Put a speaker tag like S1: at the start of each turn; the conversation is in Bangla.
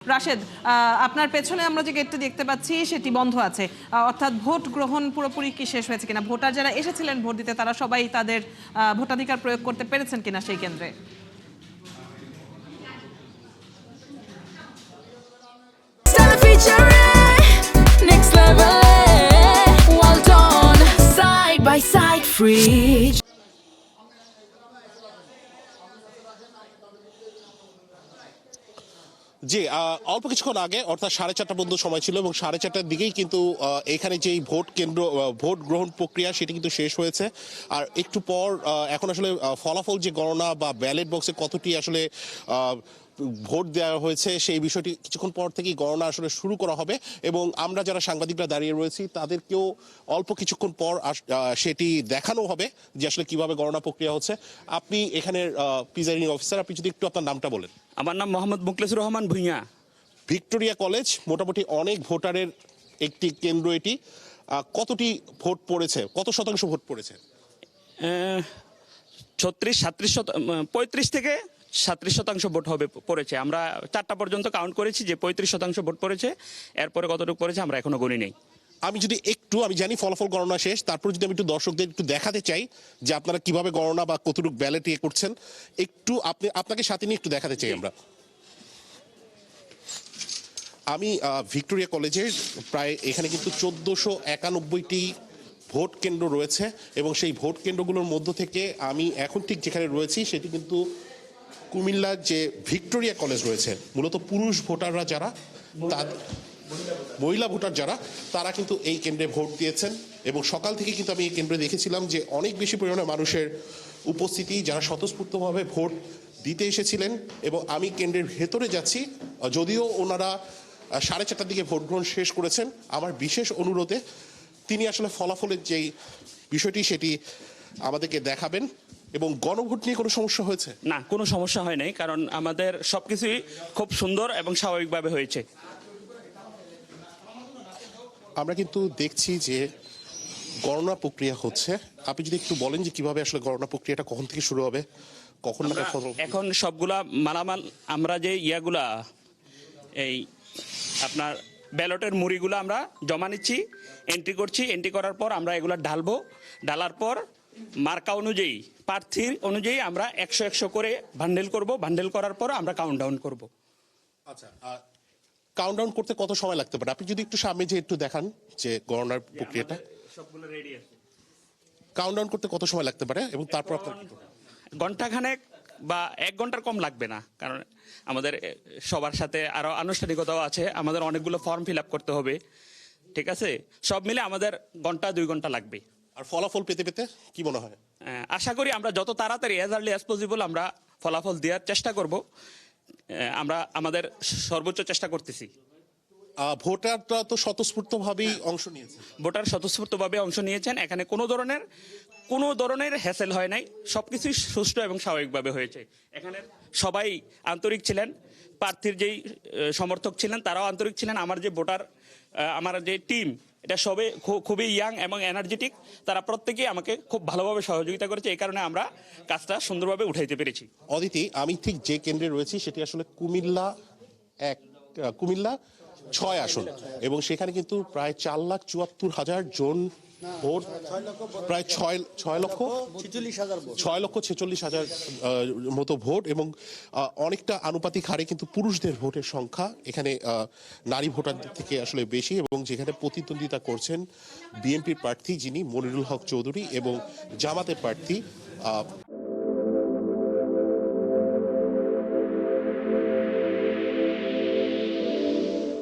S1: রাশেদ, আপনার পেছনে আমরা যে গেটটা দেখতে পাচ্ছি সেটি বন্ধ আছে, অর্থাৎ ভোট গ্রহণ পুরোপুরি কি শেষ হয়েছে কিনা, ভোটার যারা এসেছিলেন ভোট দিতে তারা সবাই তাদের ভোটাধিকার প্রয়োগ করতে পেরেছেন কিনা সেই কেন্দ্রে?
S2: জি, অল্প কিছুক্ষণ আগে অর্থাৎ 4:30 পর্যন্ত সময় ছিল এবং 4:30টার দিকেই কিন্তু এখানে যেই ভোট কেন্দ্র ভোট গ্রহণ প্রক্রিয়া সেটি কিন্তু শেষ হয়েছে। আর একটু পর এখন আসলে ফলাফল যে গণনা বা ব্যালট বক্সে কতটি আসলে ভোট দেওয়া হয়েছে সেই বিষয়টি কিছুক্ষণ পর থেকেই গণনা আসলে শুরু করা হবে এবং আমরা যারা সাংবাদিকরা দাঁড়িয়ে রয়েছি তাদেরকেও অল্প কিছুক্ষণ পর সেটি দেখানো হবে যে আসলে কিভাবে গণনা প্রক্রিয়া হচ্ছে। আপনি এখানের প্রিজাইডিং অফিসার, আপনি যদি একটু আপনার নামটা বলেন।
S3: আমার নাম মোহাম্মদ মুখলেসুর রহমান ভুঁইয়া।
S2: ভিক্টোরিয়া কলেজ মোটামুটি অনেক ভোটারের একটি কেন্দ্র এটি। কতটি ভোট পড়েছে, কত শতাংশ ভোট পড়েছে?
S3: 35 থেকে 37% ভোট হবে পড়েছে। আমরা 4টা পর্যন্ত কাউন্ট করেছি যে 35% ভোট পড়েছে। এরপরে কতটুকু পড়েছে আমরা এখনো গণি নেই।
S2: আমি জানি ফলাফল গণনা শেষ, তারপর যদি আমি একটু দর্শকদের একটু দেখাতে চাই যে আপনারা কিভাবে গণনা বা কতটুকু ব্যালট করছেন, একটু আপনাকে সাথে নিয়ে একটু দেখাতে চাই আমরা। আমি ভিক্টোরিয়া কলেজের প্রায় এখানে কিন্তু 1491টি ভোট কেন্দ্র রয়েছে এবং সেই ভোট কেন্দ্রগুলোর মধ্য থেকে আমি এখন ঠিক যেখানে রয়েছি সেটি কিন্তু কুমিল্লার যে ভিক্টোরিয়া কলেজ রয়েছে, মূলত পুরুষ ভোটাররা যারা, মহিলা ভোটার যারা, তারা কিন্তু এই কেন্দ্রে ভোট দিয়েছেন এবং সকাল থেকে কিন্তু আমি এই কেন্দ্রে দেখেছিলাম যে অনেক বেশি পরিমাণে মানুষের উপস্থিতি, যারা স্বতঃস্ফূর্তভাবে ভোট দিতে এসেছিলেন। এবং আমি কেন্দ্রের ভেতরে যাচ্ছি, যদিও ওনারা 4:30টার দিকে ভোট গ্রহণ শেষ করেছেন। আমার বিশেষ অনুরোধে তিনি আসলে ফলাফলের যেই বিষয়টি সেটি আমাদেরকে দেখাবেন। এবং গণভোট নিয়ে কোনো সমস্যা হয়েছে?
S3: না, কোনো সমস্যা হয় নাই, কারণ আমাদের সবকিছুই খুব সুন্দর এবং স্বাভাবিকভাবে হয়েছে।
S2: আমরা কিন্তু দেখছি যে গণনা প্রক্রিয়া হচ্ছে। আপনি যদি একটু বলেন যে কিভাবে আসলে গণনা প্রক্রিয়াটা কখন থেকে শুরু হবে, কখন নাগাদ?
S3: এখন সবগুলা মালামাল আমরা যে ইয়াগুলা এই আপনার ব্যালটের মুড়িগুলো আমরা জমা নিচ্ছি, এন্ট্রি করছি। এন্ট্রি করার পর আমরা এগুলো ঢালবো। ঢালার পর মার্কা অনুযায়ী, প্রার্থীর অনুযায়ী আমরা 100 করে বান্ডেল করব। বান্ডেল করার পর আমরা কাউন্টডাউন করব।
S2: আচ্ছা, কাউন্টডাউন করতে কত সময় লাগতে পারে? আপনি যদি একটু সামনে যে একটু দেখান যে গণনার প্রক্রিয়াটা।
S3: সবগুলো রেডি আছে।
S2: কাউন্টডাউন করতে কত সময় লাগতে পারে এবং তারপর আপনার
S3: ঘন্টাখানেক বা 1 ঘন্টার কম লাগবে না, কারণ আমাদের সবার সাথে আরো আনুষ্ঠানিকতাও আছে। আমাদের অনেকগুলো ফর্ম ফিল আপ করতে হবে, ঠিক আছে? সব মিলে আমাদের 2 ঘন্টা লাগবে।
S2: আর ফলাফল পেতে পেতে কি মনে হয়?
S3: আশা করি আমরা যত তাড়াতাড়ি অ্যাজ আর্লি অ্যাজ পসিবল আমরা ফলাফল দেওয়ার চেষ্টা করব। আমরা আমাদের সর্বোচ্চ চেষ্টা করতেছি।
S2: ভোটাররা তো স্বতঃস্ফূর্তভাবেই অংশ নিয়েছে।
S3: ভোটার স্বতঃস্ফূর্তভাবে অংশ নিয়েছেন। এখানে কোনো ধরনের হ্যাসেল হয় নাই। সবকিছুই সুষ্ঠু এবং স্বাভাবিকভাবে হয়েছে। এখানে সবাই আন্তরিক ছিলেন। প্রার্থীর যেই সমর্থক ছিলেন তারাও আন্তরিক ছিলেন। আমার যে টিম, এটা সবে খুবই ইয়াং এবং এনার্জেটিক। তারা প্রত্যেকেই আমাকে খুব ভালোভাবে সহযোগিতা করেছে। এই কারণে আমরা কাজটা সুন্দরভাবে উঠাইতে পেরেছি।
S2: অদিতি, আমি ঠিক যে কেন্দ্রে রয়েছি সেটি আসলে কুমিল্লা 6 আসন এবং সেখানে কিন্তু প্রায় 4,74,000 জন ভোট, প্রায় 6,46,000 মতো ভোট এবং অনেকটা আনুপাতিক হারে কিন্তু পুরুষদের ভোটের সংখ্যা এখানে নারী ভোটারদের থেকে আসলে বেশি। এবং যেখানে প্রতিদ্বন্দ্বিতা করছেন বিএনপির প্রার্থী যিনি মনিরুল হক চৌধুরী এবং জামাতের প্রার্থী